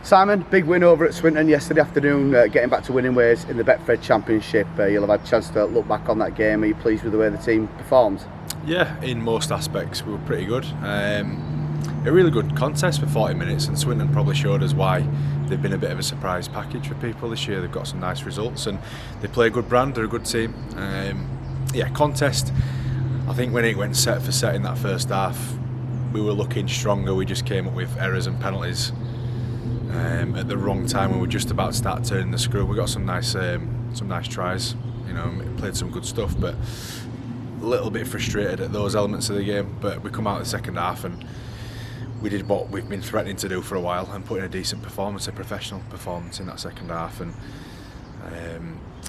Simon, big win over at Swinton yesterday afternoon, getting back to winning ways in the Betfred Championship. You'll have had a chance to look back on that game. Are you pleased with the way the team performed? Yeah, in most aspects we were pretty good. A really good contest for 40 minutes, and Swinton probably showed us why they've been a bit of a surprise package for people this year. They've got some nice results and they play a good brand, they're a good team. Yeah, contest, I think when it went set for set in that first half, we were looking stronger. We just came up with errors and penalties at the wrong time when we were just about to start turning the screw. We got some nice tries, you know, played some good stuff, but a little bit frustrated at those elements of the game. But we come out of the second half and we did what we've been threatening to do for a while and put in a decent performance, a professional performance in that second half. And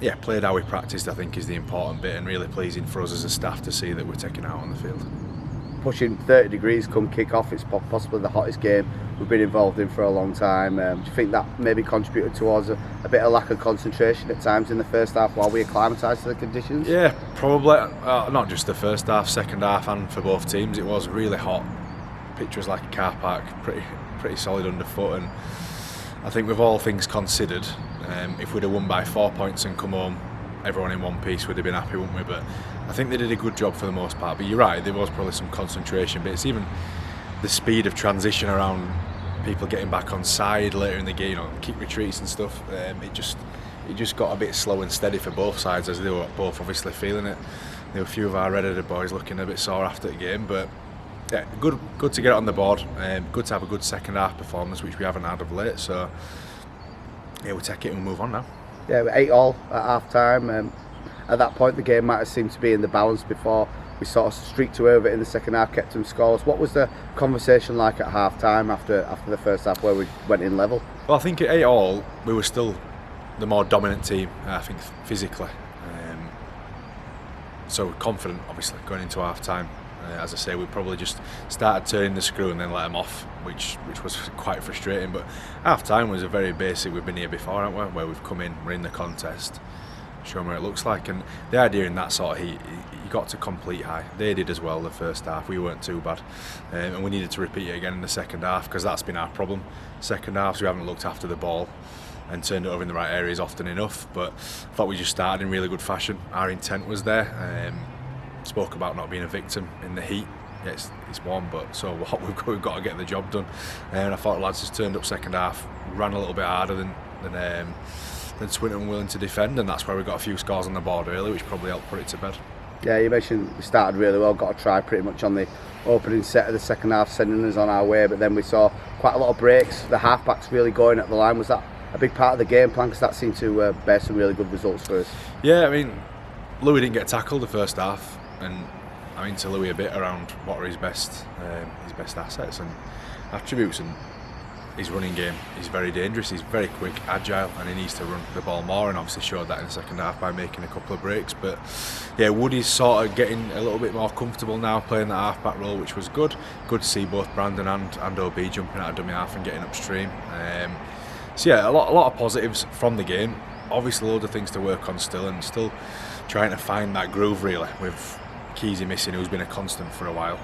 yeah, played how we practiced, I think, is the important bit, and really pleasing for us as a staff to see that we're taking it out on the field. Pushing 30 degrees come kick-off, it's possibly the hottest game we've been involved in for a long time. Do you think that maybe contributed towards a bit of lack of concentration at times in the first half while we acclimatised to the conditions? Yeah, probably. Not just the first half, second half, and for both teams. It was really hot. Pitch was like a car park, pretty solid underfoot, and I think with all things considered, if we'd have won by 4 points and come home everyone in one piece, we'd have been happy, wouldn't we? But I think they did a good job for the most part. But you're right, there was probably some concentration, but it's even the speed of transition around people getting back on side later in the game, you know, kick retreats and stuff. It just got a bit slow and steady for both sides, as they were both obviously feeling it. There were a few of our red-headed boys looking a bit sore after the game, but yeah, good to get it on the board. Good to have a good second half performance, which we haven't had of late. So yeah, we'll take it and we'll move on now. Yeah, 8-8 at half time. At that point the game might have seemed to be in the balance before we sort of streaked over it in the second half, kept them scoreless. What was the conversation like at half time after the first half where we went in level? Well, I think at 8-8 we were still the more dominant team, I think, physically. So we're confident, obviously, going into half time. As I say, we probably just started turning the screw and then let them off, which was quite frustrating. But half time was a very basic, we've been here before, haven't we, where we've come in, we're in the contest, show them what it looks like. And the idea in that sort of heat, you got to complete high. They did as well the first half, we weren't too bad. And we needed to repeat it again in the second half, because that's been our problem. Second halves, we haven't looked after the ball and turned it over in the right areas often enough. But I thought we just started in really good fashion. Our intent was there. Spoke about not being a victim in the heat. Yeah, it's warm, but so what, we've got to get the job done. And I thought the lads just turned up second half, ran a little bit harder than Swinton were willing to defend, and that's where we got a few scores on the board early, which probably helped put it to bed. Yeah, you mentioned we started really well, got a try pretty much on the opening set of the second half, sending us on our way, but then we saw quite a lot of breaks, the half-backs really going at the line. Was that a big part of the game plan, because that seemed to bear some really good results for us? Yeah, I mean, Louis didn't get tackled the first half, and I mean to Louis a bit around what are his best assets and attributes, and his running game is very dangerous. He's very quick, agile, and he needs to run the ball more, and obviously showed that in the second half by making a couple of breaks. But yeah, Woody's sort of getting a little bit more comfortable now playing that half-back role, which was good. Good to see both Brandon and OB jumping out of dummy half and getting upstream. So yeah, a lot of positives from the game. Obviously loads of things to work on still, and still trying to find that groove really, with Keezy missing, who's been a constant for a while.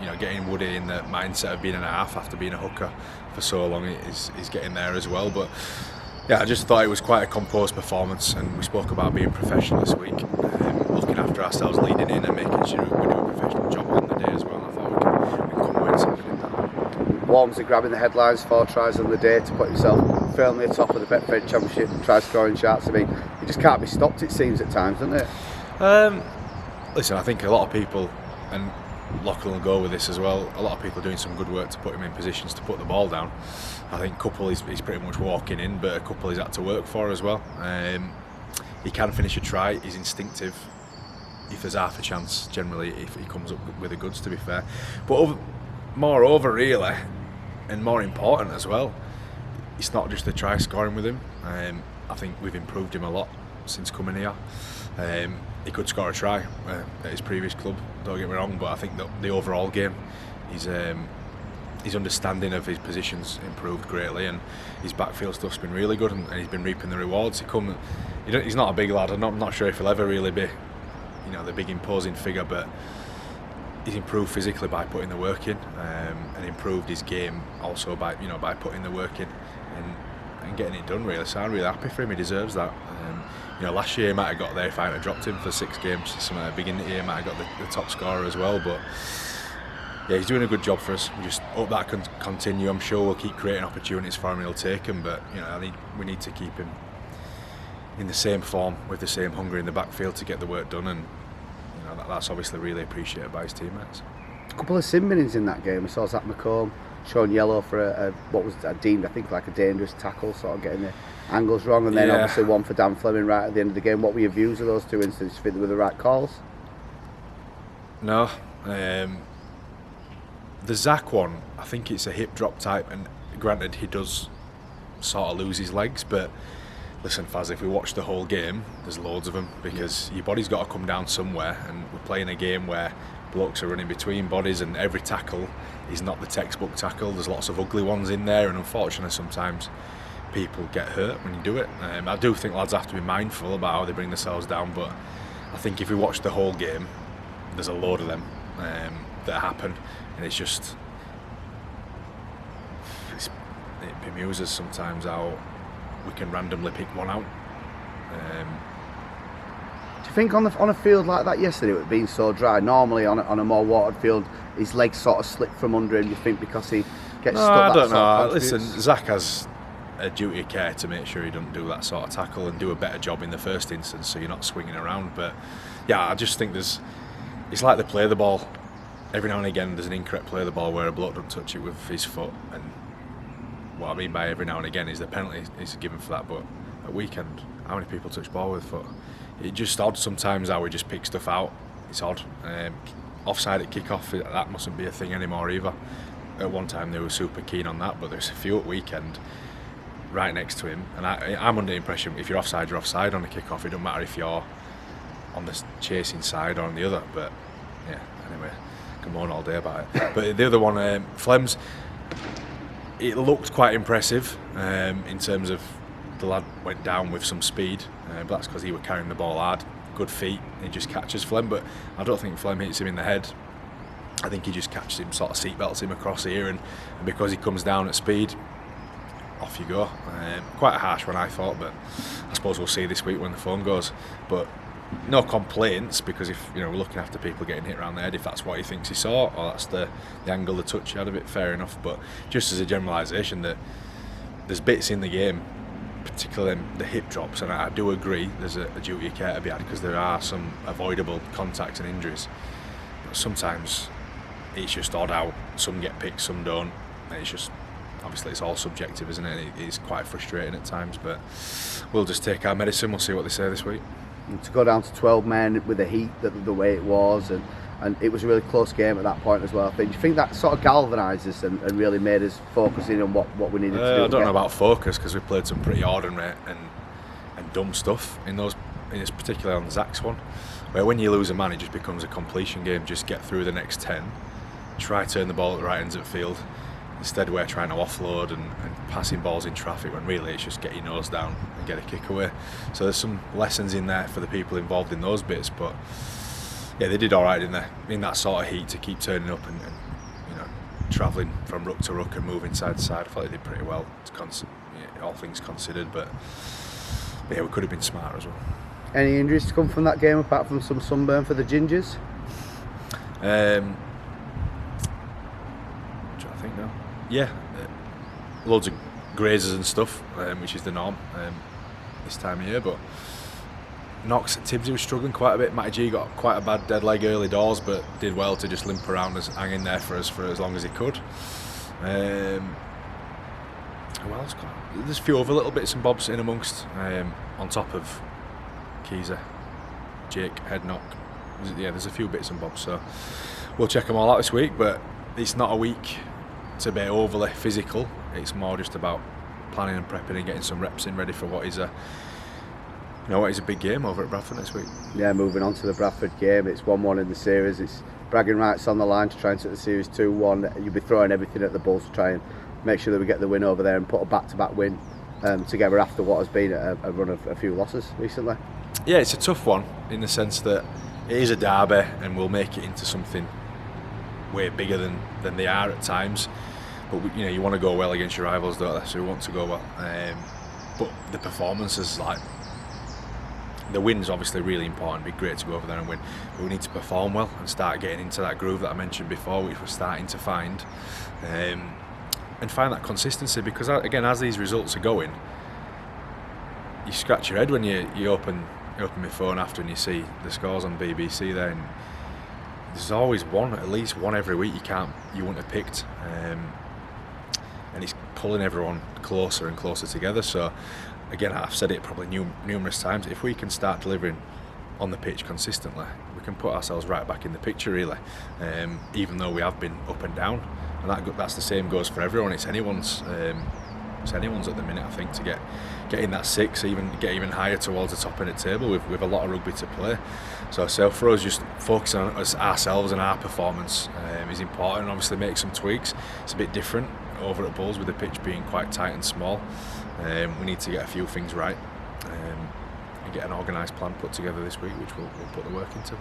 You know, getting Woody in the mindset of being a half after being a hooker for so long is getting there as well. But yeah, I just thought it was quite a composed performance, and we spoke about being professional this week, looking after ourselves, leading in and making sure we do a professional job on the day as well. I thought we can come away with something in that. Walmsley grabbing the headlines, 4 tries on the day to put himself firmly atop of the Betfred Championship and try scoring charts. I mean, he just can't be stopped, it seems at times, doesn't it? Listen, I think a lot of people, and Lachlan will go with this as well, a lot of people are doing some good work to put him in positions to put the ball down. I think a couple he's pretty much walking in, but a couple he's had to work for as well. He can finish a try, he's instinctive. If there's half a chance, generally, if he comes up with the goods, to be fair. But moreover, really, and more important as well, it's not just the try scoring with him. I think we've improved him a lot since coming here. He could score a try at his previous club, don't get me wrong, but I think the overall game, his understanding of his positions improved greatly, and his backfield stuff's been really good, and he's been reaping the rewards. He's not a big lad, and I'm not sure if he'll ever really be, you know, the big imposing figure, but he's improved physically by putting the work in, and improved his game also by putting the work in. and getting it done really. So I'm really happy for him. He deserves that. Last year he might have got there if I had dropped him for 6 games. Some beginning of the year might have got the top scorer as well, but yeah, he's doing a good job for us. We just hope that can continue. I'm sure we'll keep creating opportunities for him and he'll take them, but we need to keep him in the same form with the same hunger in the backfield to get the work done, and that's obviously really appreciated by his teammates. A couple of sin binnings in that game. I saw Zach McComb shown yellow for what was deemed, I think, like a dangerous tackle, sort of getting the angles wrong, and then obviously one for Dan Fleming right at the end of the game. What were your views of those 2 instances? Fit with the right calls? No. The Zach one, I think it's a hip drop type, and granted he does sort of lose his legs, but listen, Faz, if we watch the whole game, there's loads of them, because your body's got to come down somewhere, and we're playing a game where blokes are running between bodies, and every tackle is not the textbook tackle. There's lots of ugly ones in there, and unfortunately sometimes people get hurt when you do it. I do think lads have to be mindful about how they bring themselves down, but I think if we watch the whole game, there's a load of them that happen, and it's just it bemuses sometimes how we can randomly pick one out. Do you think on a field like that yesterday, with it being so dry, normally on a more watered field, his legs sort of slip from under him? Do you think because he gets stuck? I don't know. Listen, Zach has a duty of care to make sure he doesn't do that sort of tackle and do a better job in the first instance, so you're not swinging around. But yeah, I just think it's like they play the ball. Every now and again there's an incorrect play of the ball where a bloke doesn't touch it with his foot, and what I mean by every now and again is the penalty is given for that. But at weekend, how many people touch ball with foot? It's just odd sometimes how we just pick stuff out. It's odd. Offside at kick-off, that mustn't be a thing anymore either. At one time they were super keen on that, but there's a few at weekend right next to him, and I'm under the impression if you're offside, you're offside on a kick-off. It doesn't matter if you're on the chasing side or on the other. But yeah, anyway, I can moan all day about it. But the other one, Flem's, it looked quite impressive in terms of the lad went down with some speed, but that's because he was carrying the ball hard, good feet, he just catches Flem. But I don't think Flem hits him in the head. I think he just catches him, sort of seatbelts him across here, and because he comes down at speed, off you go. Quite a harsh one, I thought, but I suppose we'll see this week when the phone goes. But no complaints, because if we're looking after people getting hit around the head, if that's what he thinks he saw, or that's the angle, the touch he had of it, fair enough. But just as a generalisation, that there's bits in the game, particularly the hip drops, and I do agree there's a duty of care to be had, because there are some avoidable contacts and injuries. But sometimes it's just odd how some get picked, some don't, and it's just, obviously it's all subjective, isn't it? It's quite frustrating at times, but we'll just take our medicine. We'll see what they say this week. And to go down to 12 men with the heat, the way it was, and it was a really close game at that point as well. I think. Do you think that sort of galvanised us and really made us focus in on what we needed to do? I don't know about focus, because we played some pretty ordinary and dumb stuff in those, particularly on Zach's one, where when you lose a man it just becomes a completion game. Just get through the next 10, try turn the ball at the right ends of the field. Instead we're trying to offload and passing balls in traffic, when really it's just get your nose down and get a kick away. So there's some lessons in there for the people involved in those bits, but yeah, they did alright in that sort of heat to keep turning up and travelling from ruck to ruck and moving side to side. I thought they did pretty well, all things considered, but yeah, we could have been smarter as well. Any injuries to come from that game apart from some sunburn for the Gingers? I think now. Yeah, loads of grazes and stuff, which is the norm this time of year. But Knox, Tibbsy was struggling quite a bit. Matty G got quite a bad dead leg early doors, but did well to just limp around us, hang in there for us for as long as he could. Who else? There's a few other little bits and bobs in amongst, on top of Keezer, Jake, Headknock. Yeah, there's a few bits and bobs, so we'll check them all out this week. But it's not a week to be overly physical. It's more just about planning and prepping and getting some reps in, ready for what is a big game over at Bradford next week. Yeah, moving on to the Bradford game, it's 1-1 in the series. It's bragging rights on the line to try and set the series 2-1. You'll be throwing everything at the Bulls to try and make sure that we get the win over there and put a back-to-back win together after what has been a run of a few losses recently. Yeah, it's a tough one in the sense that it is a derby and we'll make it into something way bigger than they are at times. but you want to go well against your rivals, don't they? So we want to go well. But the performances, like the win's obviously really important. It'd be great to go over there and win, but we need to perform well and start getting into that groove that I mentioned before, which we're starting to find, and find that consistency. Because again, as these results are going, you scratch your head when you open my phone after and you see the scores on BBC there, and there's always at least one every week you wouldn't have picked, and it's pulling everyone closer and closer together. So again, I've said it probably numerous times, if we can start delivering on the pitch consistently, we can put ourselves right back in the picture really, even though we have been up and down, and that's the same goes for everyone. It's anyone's at the minute, I think, to get in that 6, get even higher towards the top end of the table with a lot of rugby to play. So for us, just focusing on ourselves and our performance is important. Obviously make some tweaks. It's a bit different over at Bulls with the pitch being quite tight and small. We need to get a few things right and get an organised plan put together this week, which we'll put the work into.